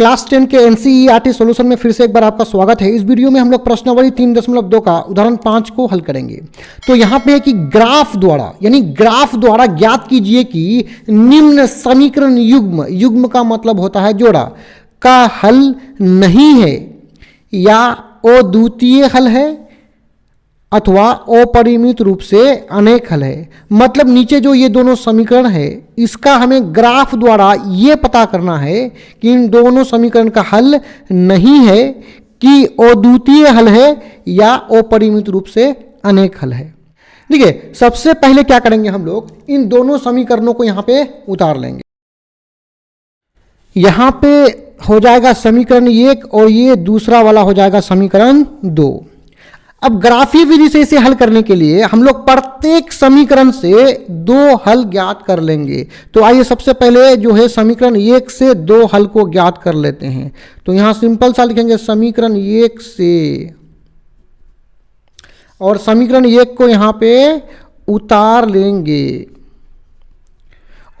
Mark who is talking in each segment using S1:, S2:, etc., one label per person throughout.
S1: Class 10 के NCERT solution में फिर से एक बार आपका स्वागत है। इस वीडियो में हम लोग प्रश्नावली 3.2 का उदाहरण 5 को हल करेंगे। तो यहाँ पे है कि ग्राफ द्वारा यानी ग्राफ द्वारा ज्ञात कीजिए कि निम्न समीकरण युग्म, युग्म का मतलब होता है जोड़ा, का हल नहीं है या अद्वितीय हल है अथवा अपरिमित रूप से अनेक हल है। मतलब नीचे जो ये दोनों समीकरण है इसका हमें ग्राफ द्वारा ये पता करना है कि इन दोनों समीकरण का हल नहीं है कि अद्वितीय हल है या अपरिमित रूप से अनेक हल है। देखिए, सबसे पहले क्या करेंगे, हम लोग इन दोनों समीकरणों को यहां पे उतार लेंगे। यहां पे हो जाएगा समीकरण 1 और ये दूसरा वाला हो जाएगा समीकरण 2। अब ग्राफीय विधि से इसे हल करने के लिए हम लोग प्रत्येक समीकरण से 2 हल ज्ञात कर लेंगे। तो आइए सबसे पहले जो है समीकरण 1 से 2 हल को ज्ञात कर लेते हैं। तो यहां सिंपल सा लिखेंगे समीकरण 1 से, और समीकरण 1 को यहां पे उतार लेंगे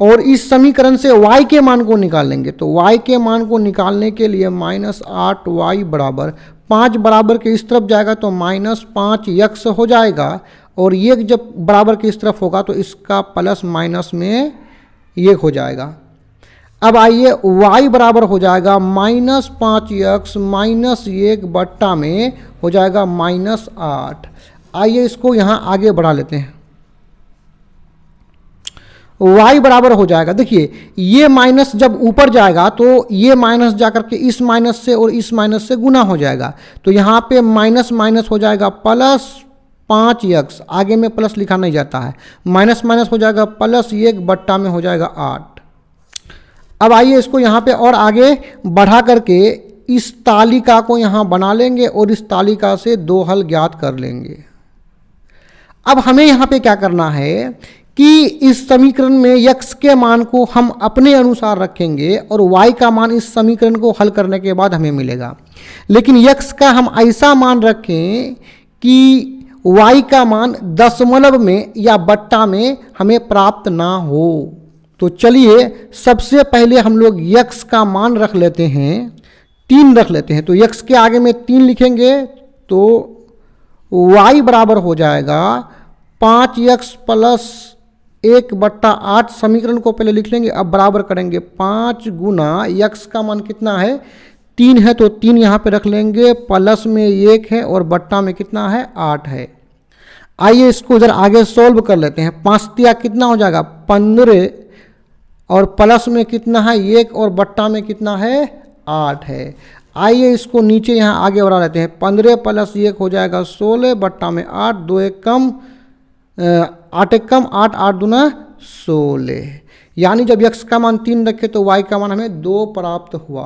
S1: और इस समीकरण से y के मान को निकाल लेंगे। तो y के मान को निकालने के लिए -8y बराबर 5 बराबर के इस तरफ जाएगा तो -5x हो जाएगा, और ये जब बराबर के इस तरफ होगा तो इसका प्लस माइनस में ये हो जाएगा। अब आइए y बराबर हो जाएगा -5x -1 बट्टा में हो जाएगा -8। आइए इसको यहाँ आगे बढ़ा लेते हैं। y बराबर हो जाएगा, देखिए ये माइनस जब ऊपर जाएगा तो ये माइनस जाकर के इस माइनस से और इस माइनस से गुना हो जाएगा। तो यहाँ पे माइनस माइनस हो जाएगा प्लस 5x, आगे में प्लस लिखा नहीं जाता है, माइनस माइनस हो जाएगा +1 बट्टा में हो जाएगा 8। अब आइए इसको यहाँ पे और आगे बढ़ा करके इस तालिका को यहाँ बना लेंगे और इस तालिका से 2 हल ज्ञात कर लेंगे। अब हमें यहाँ पे क्या करना है कि इस समीकरण में x के मान को हम अपने अनुसार रखेंगे और y का मान इस समीकरण को हल करने के बाद हमें मिलेगा। लेकिन x का हम ऐसा मान रखें कि y का मान दशमलव में या बट्टा में हमें प्राप्त ना हो। तो चलिए सबसे पहले हम लोग x का मान रख लेते हैं, 3 रख लेते हैं। तो x के आगे में 3 लिखेंगे तो y बराबर हो जाएगा 5x + 1 बट्टा 8। समीकरण को पहले लिख लेंगे, अब बराबर करेंगे 5 गुना x का मान कितना है 3 है तो 3 यहाँ पे रख लेंगे, प्लस में 1 है और बट्टा में कितना है 8 है। आइए इसको इधर आगे सोल्व कर लेते हैं। 5 तिया कितना हो जाएगा 15 और प्लस में कितना है 1 और बट्टा में कितना है 8 है। आइए इसको नीचे यहाँ आगे बढ़ा लेते हैं। 15 + 1 हो जाएगा 16 बट्टा में 8, 2 1 कम 8 1 कम 8, 8 दूना 16। यानी जब x का मान 3 रखे तो y का मान हमें 2 प्राप्त हुआ।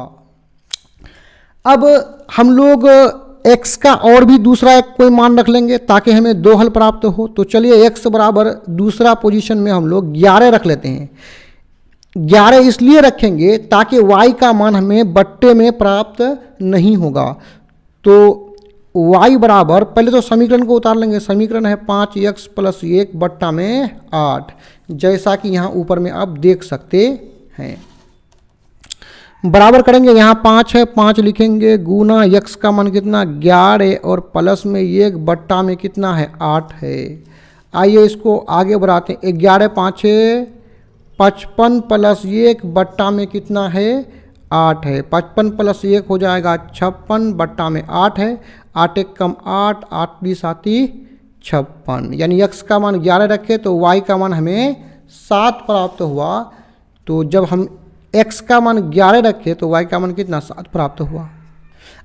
S1: अब हम लोग x का और भी दूसरा एक कोई मान रख लेंगे ताकि हमें 2 हल प्राप्त हो। तो चलिए x बराबर दूसरा पोजीशन में हम लोग 11 रख लेते हैं। 11 इसलिए रखेंगे ताकि y का मान हमें बट्टे में प्राप्त नहीं होगा। तो y बराबर, पहले तो समीकरण को उतार लेंगे। समीकरण है 5x + 1 बट्टा में 8, जैसा कि यहाँ ऊपर में आप देख सकते हैं। बराबर करेंगे, यहाँ 5 है, 5 लिखेंगे गुना x का मान कितना 11 और प्लस में 1 बट्टा में कितना है 8 है। आइए इसको आगे बढ़ाते हैं। 11 5 55 + 1 बट्टा में कितना है 8 है। 55 + 1 हो जाएगा 56 बट्टा में 8 है। 8 1 कम 8, 8 20 आती 56। यानी x का मान 11 रखे तो y का मान हमें 7 प्राप्त हुआ। तो जब हम x का मान 11 रखे तो y का मान कितना 7 प्राप्त हुआ।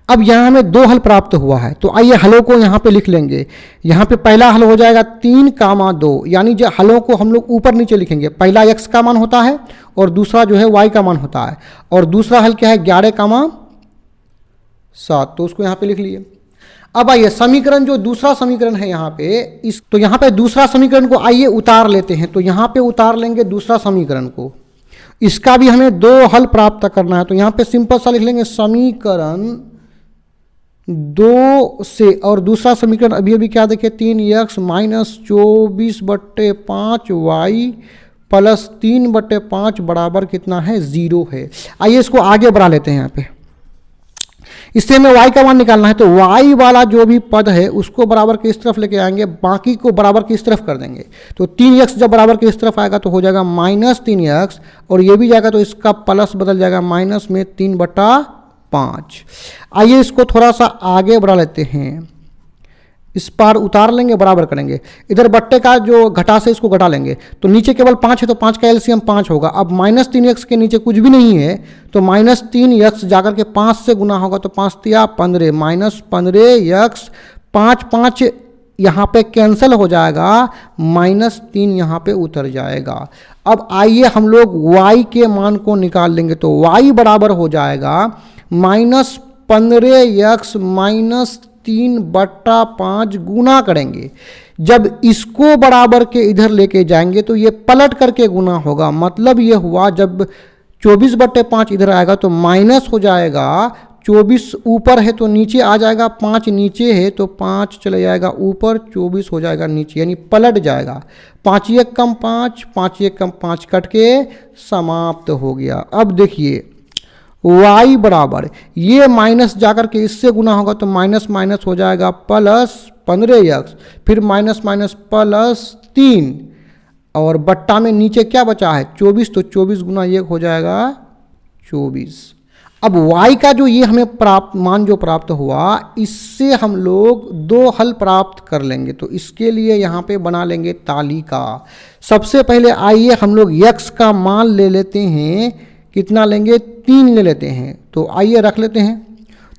S1: अब यहाँ हमें 2 हल प्राप्त हुआ है। तो आइए हलों को यहाँ पे लिख लेंगे। यहाँ पे पहला हल हो जाएगा 3, 2, यानी जो हलों को हम लोग ऊपर नीचे लिखेंगे। पहला x का मान होता है और दूसरा जो है y का मान होता है, और दूसरा हल क्या है 11, 7। तो उसको यहाँ पे लिख लिए। अब आइए समीकरण जो दूसरा समीकरण है यहाँ पे तो यहाँ पे दूसरा समीकरण को आइए उतार लेते हैं। तो यहाँ पे उतार लेंगे दूसरा समीकरण को, इसका भी हमें 2 हल प्राप्त करना है। तो यहाँ पे सिंपल सा लिख लेंगे समीकरण 2 से, और दूसरा समीकरण अभी अभी क्या देखे 3x -24 बट्टे 5y + 3 बट्टे 5 बराबर कितना है 0 है। आइए इसको आगे बढ़ा लेते हैं। यहाँ पे इससे हमें y का मान निकालना है, तो y वाला जो भी पद है उसको बराबर के इस तरफ लेके आएंगे, बाकी को बराबर के इस तरफ कर देंगे। तो 3x जब बराबर के इस तरफ आएगा तो हो जाएगा -3x, और ये भी जाएगा तो इसका प्लस बदल जाएगा माइनस में 3/5। आइए इसको थोड़ा सा आगे बढ़ा लेते हैं, इस पार उतार लेंगे, बराबर करेंगे, इधर बट्टे का जो घटा से इसको घटा लेंगे, तो नीचे केवल 5 है तो 5 का एलसीएम 5 होगा। अब -3x के नीचे कुछ भी नहीं है तो -3x जाकर के 5 से गुना होगा, तो 5 तिया 15 -15x, 5 यहाँ पे कैंसिल हो जाएगा, -3 यहाँ पे उतर जाएगा। अब आइए हम लोग y के मान को निकाल लेंगे, तो y बराबर हो जाएगा -15x -3/5 गुना करेंगे। जब इसको बराबर के इधर लेके जाएंगे तो ये पलट करके गुना होगा, मतलब ये हुआ जब 24/5 इधर आएगा तो माइनस हो जाएगा, 24 ऊपर है तो नीचे आ जाएगा, 5 नीचे है तो 5 चले जाएगा ऊपर, 24 हो जाएगा नीचे, यानी पलट जाएगा। 5 1 कम 5, 5 1 कम 5 कट के समाप्त हो गया। अब देखिए y बराबर, ये माइनस जाकर के इससे गुना होगा तो माइनस माइनस हो जाएगा +15x, फिर माइनस माइनस +3, और बट्टा में नीचे क्या बचा है 24, तो 24 गुना 1 हो जाएगा 24। अब y का जो ये हमें मान जो प्राप्त हुआ, इससे हम लोग 2 हल प्राप्त कर लेंगे। तो इसके लिए यहाँ पे बना लेंगे तालिका। सबसे पहले आइए हम लोग x का मान ले लेते हैं, कितना लेंगे 3 ले लेते हैं, तो आइए रख लेते हैं।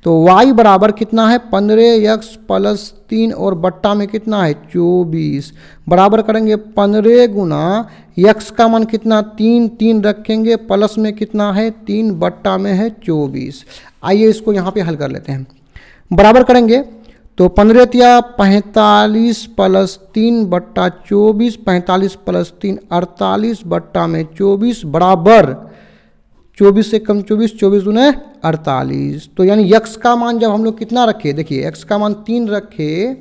S1: तो y बराबर कितना है 15x + 3, और बट्टा में कितना है 24, बराबर करेंगे 15 गुना x का मान कितना 3 रखेंगे, प्लस में कितना है 3, बट्टा में है 24। आइए इसको यहाँ पे हल कर लेते हैं, बराबर करेंगे तो 15 तिया 45 + 3/24, 45 + 3 48, बट्टा में 24, बराबर 24 से कम 24, 24 दूने 48। तो यानी x का मान जब हम लोग कितना रखे, देखिए x का मान 3 रखे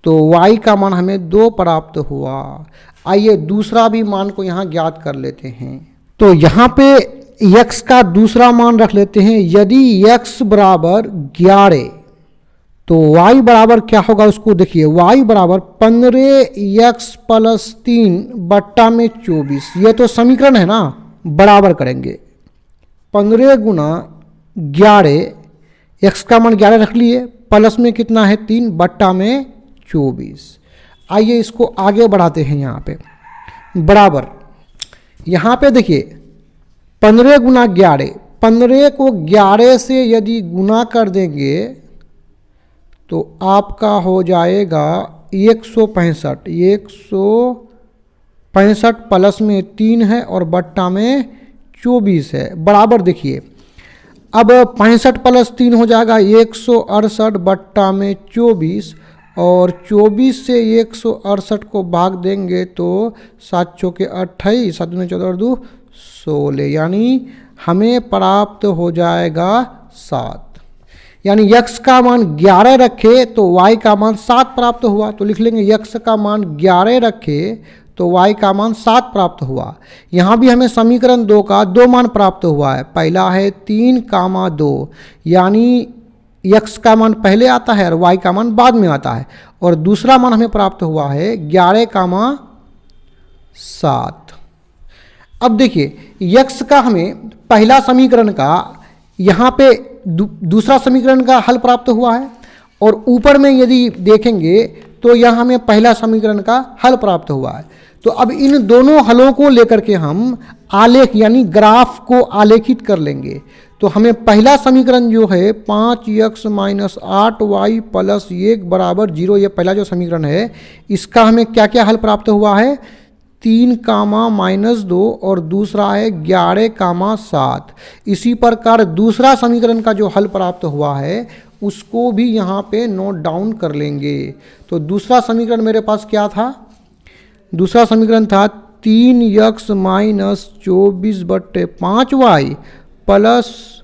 S1: तो y का मान हमें 2 प्राप्त हुआ। आइए दूसरा भी मान को यहाँ ज्ञात कर लेते हैं। तो यहाँ पे x का दूसरा मान रख लेते हैं। यदि x बराबर 11 तो y बराबर क्या होगा, उसको देखिए y बराबर 15x + 3 बट्टा में 24। ये तो समीकरण है ना, बराबर करेंगे 15 गुना 11, x का मान 11 रख लिए, प्लस में कितना है 3, बट्टा में 24। आइए इसको आगे बढ़ाते हैं, यहाँ पे बराबर, यहाँ पे देखिए 15 गुना 11, 15 को 11 से यदि गुना कर देंगे तो आपका हो जाएगा 165, 165 प्लस में 3 है और बट्टा में 24 है, बराबर देखिए अब 65 + 3 हो जाएगा 168 बट्टा में 24, और 24 से 168 को भाग देंगे तो 7 चौके 28, 7 दूने 14 और 2 16, यानी हमें प्राप्त हो जाएगा 7। यानी x का मान 11 रखे तो y का मान 7 प्राप्त हुआ। तो लिख लेंगे x का मान 11 रखे तो y का मान 7 प्राप्त हुआ। यहाँ भी हमें समीकरण 2 का 2 मान प्राप्त हुआ है। पहला है 3,2, यानी x का मान पहले आता है और y का मान बाद में आता है, और दूसरा मान हमें प्राप्त हुआ है 11,7। अब देखिए x का हमें पहला समीकरण का यहाँ पे दूसरा समीकरण का हल प्राप्त हुआ है, और ऊपर में यदि देखेंगे तो यहाँ हमें पहला समीकरण का हल प्राप्त हुआ है। तो अब इन दोनों हलों को लेकर के हम आलेख यानी ग्राफ को आलेखित कर लेंगे। तो हमें पहला समीकरण जो है 5x - 8y + 1 बराबर 0, ये पहला जो समीकरण है इसका हमें क्या क्या हल प्राप्त हुआ है 3, -2, और दूसरा है 11,7। इसी प्रकार दूसरा समीकरण का जो हल प्राप्त हुआ है उसको भी यहाँ पे नोट डाउन कर लेंगे। तो दूसरा समीकरण मेरे पास क्या था, दूसरा समीकरण था 3x - 24/5y +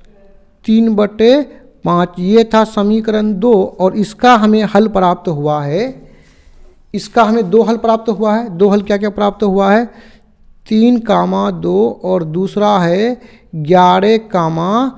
S1: 3/5, ये था समीकरण 2, और इसका हमें हल प्राप्त हुआ है, इसका हमें 2 हल प्राप्त हुआ है। 2 हल क्या क्या प्राप्त हुआ है 3,2, और दूसरा है 11,7।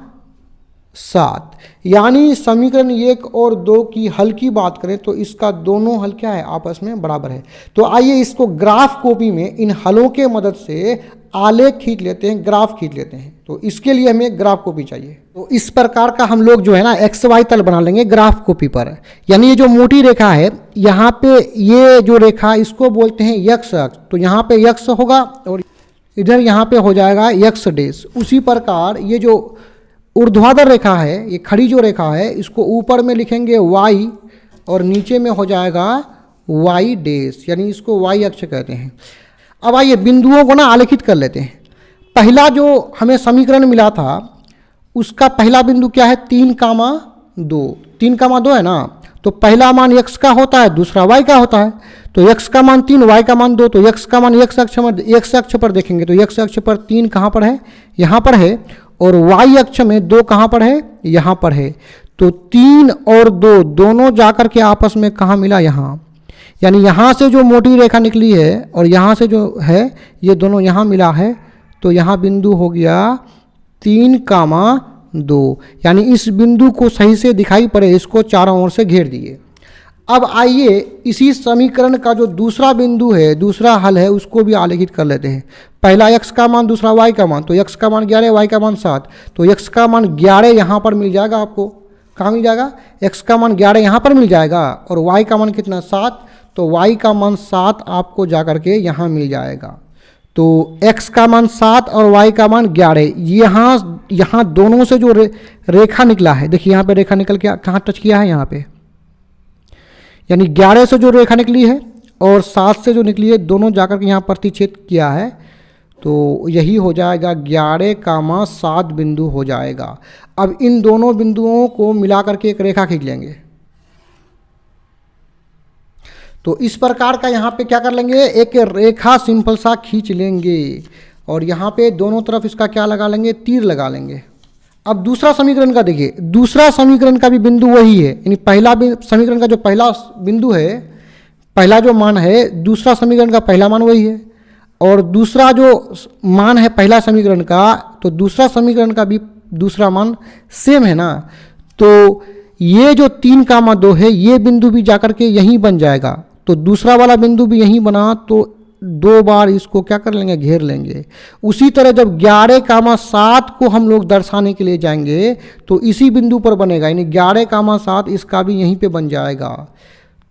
S1: 7। यानी समीकरण 1 और 2 की हल की बात करें तो इसका दोनों हल क्या है, आपस में बराबर है। तो आइए इसको ग्राफ कॉपी में इन हलों के मदद से आलेख खींच लेते हैं, ग्राफ खींच लेते हैं। तो इसके लिए हमें ग्राफ कॉपी चाहिए। तो इस प्रकार का हम लोग जो है ना एक्स वाई तल बना लेंगे ग्राफ कॉपी पर। यानी ये जो मोटी रेखा है यहाँ पे, ये जो रेखा इसको बोलते हैं यक्स अक्ष। तो यहाँ पे यक्स होगा और इधर यहाँ पे हो जाएगा यक्स डैश। उसी प्रकार ये जो ऊर्ध्वाधर रेखा है, ये खड़ी जो रेखा है, इसको ऊपर में लिखेंगे y और नीचे में हो जाएगा y डैश, यानी इसको y अक्ष कहते हैं। अब आइए बिंदुओं को ना आलेखित कर लेते हैं। पहला जो हमें समीकरण मिला था उसका पहला बिंदु क्या है, 3,2। 3,2 है ना, तो पहला मान x का होता है, दूसरा y का होता है। तो x का मान 3, y का मान 2। तो x का मान x अक्ष पर देखेंगे तो x अक्ष पर 3 कहाँ पर है, यहाँ पर है, और y अक्ष में 2 कहाँ पर है, यहाँ पर है। तो 3 और 2 दोनों जाकर के आपस में कहाँ मिला, यहाँ। यानी यहाँ से जो मोटी रेखा निकली है और यहाँ से जो है ये दोनों यहाँ मिला है। तो यहाँ बिंदु हो गया 3,2। यानी इस बिंदु को सही से दिखाई पड़े, इसको चारों ओर से घेर दिए। अब आइए इसी समीकरण का जो दूसरा बिंदु है, दूसरा हल है, उसको भी आलेखित कर लेते हैं। पहला x का मान, दूसरा y का मान। तो x का मान 11, y का मान 7। तो x का मान 11 यहाँ पर मिल जाएगा आपको। कहाँ मिल जाएगा, x का मान 11 यहाँ पर मिल जाएगा और y का मान कितना, 7। तो y का मान 7 आपको जा करके यहाँ मिल जाएगा। तो x का मान 7 और y का मान 11। यहाँ दोनों से जो रेखा निकला है, देखिए यहाँ पे रेखा निकल के कहाँ टच किया है, यहाँ पे। यानी 11 से जो रेखा निकली है और 7 से जो निकली है, दोनों जाकर के यहाँ प्रतिच्छेद किया है। तो यही हो जाएगा 11,7 बिंदु हो जाएगा। अब इन दोनों बिंदुओं को मिला करके एक रेखा खींच लेंगे। तो इस प्रकार का यहाँ पे क्या कर लेंगे, एक रेखा सिंपल सा खींच लेंगे और यहाँ पे दोनों तरफ इसका क्या लगा लेंगे, तीर लगा लेंगे। अब दूसरा समीकरण का देखिए, दूसरा समीकरण का भी बिंदु वही है। यानी पहला समीकरण का जो पहला बिंदु है, पहला जो मान है, दूसरा समीकरण का पहला मान वही है। और दूसरा जो मान है पहला समीकरण का, तो दूसरा समीकरण का भी दूसरा मान सेम है ना। तो ये जो 3,2 है, ये बिंदु भी जाकर के यहीं बन जाएगा। तो दूसरा वाला बिंदु भी यहीं बना, तो 2 बार इसको क्या कर लेंगे, घेर लेंगे। उसी तरह जब 11,7 को हम लोग दर्शाने के लिए जाएंगे तो इसी बिंदु पर बनेगा। यानी 11,7 इसका भी यहीं पे बन जाएगा।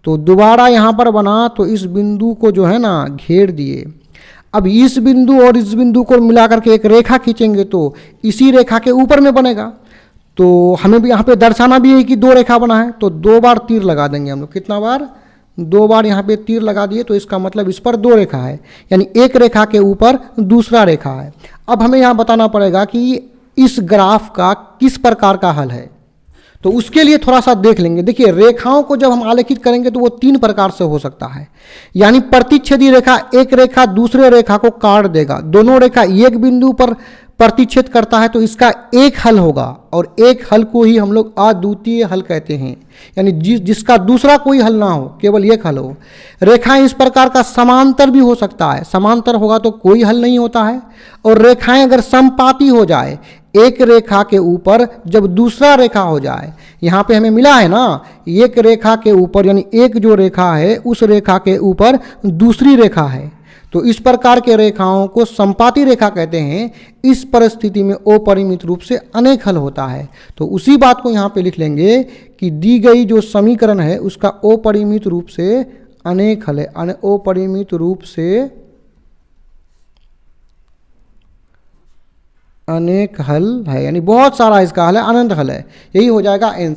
S1: तो दोबारा यहाँ पर बना, तो इस बिंदु को जो है ना घेर दिए। अब इस बिंदु और इस बिंदु को मिला करके एक रेखा खींचेंगे तो इसी रेखा के ऊपर में बनेगा। तो हमें भी यहाँ पे दर्शाना भी है कि 2 रेखा बना है। तो 2 बार तीर लगा देंगे हम लोग। कितना बार, 2 बार यहाँ पे तीर लगा दिए। तो इसका मतलब इस पर 2 रेखा है, यानी एक रेखा के ऊपर दूसरा रेखा है। अब हमें यहाँ बताना पड़ेगा कि इस ग्राफ का किस प्रकार का हल है। तो उसके लिए थोड़ा सा देख लेंगे। देखिए रेखाओं को जब हम आलेखित करेंगे तो वो 3 प्रकार से हो सकता है। यानी प्रतिच्छेदी रेखा, एक रेखा दूसरे रेखा को काट देगा। दोनों रेखा एक बिंदु पर प्रतिच्छेद करता है तो इसका एक हल होगा, और एक हल को ही हम लोग अद्वितीय हल कहते हैं। यानी जिसका दूसरा कोई हल ना हो, केवल एक हल हो। रेखाएं इस प्रकार का समांतर भी हो सकता है। समांतर होगा तो कोई हल नहीं होता है। और रेखाएं अगर समपाती हो जाए, एक रेखा के ऊपर जब दूसरा रेखा हो जाए, यहाँ पे हमें मिला है ना, एक रेखा के ऊपर, यानी एक जो रेखा है उस रेखा के ऊपर दूसरी रेखा है, तो इस प्रकार के रेखाओं को समपाती रेखा कहते हैं। इस परिस्थिति में अपरिमित रूप से अनेक हल होता है। तो उसी बात को यहाँ पे लिख लेंगे कि दी गई जो समीकरण है उसका अपरिमित रूप से अनेक हल है। अपरिमित रूप से अनेक हल है, यानी बहुत सारा इसका हल है, अनंत हल है। यही हो जाएगा आंसर।